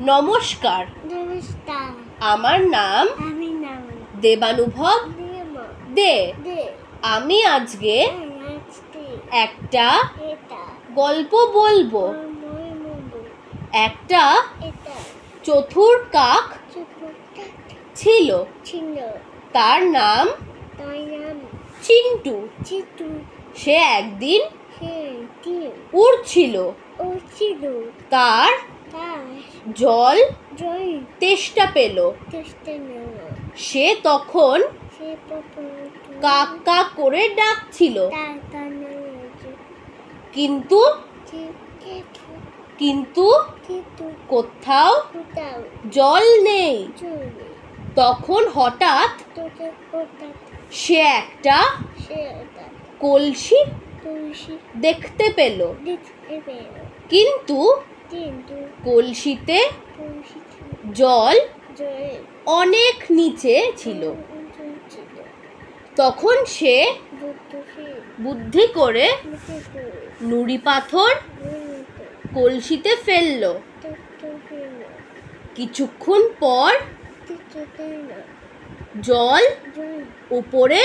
নমস্কার, আমার নাম দেবানুভব দে। আমি আজকে একটা গল্প বলবো। একটা চতুর কাক ছিল, তার নাম চিন্টু। সে একদিন উড়ছিল, তার জল তেষ্টা পেল। সে তখন কাক কাক করে ডাকছিল, কিন্তু কোথাও জল নেই। তখন হঠাৎ সে একটা কলসি দেখতে পেল, কিন্তু কলসিতে জল অনেক নিচে ছিল। তখন সে বুদ্ধি করে নুড়ি পাথর কলসিতে ফেললো। কিছুক্ষণ পর জল উপরে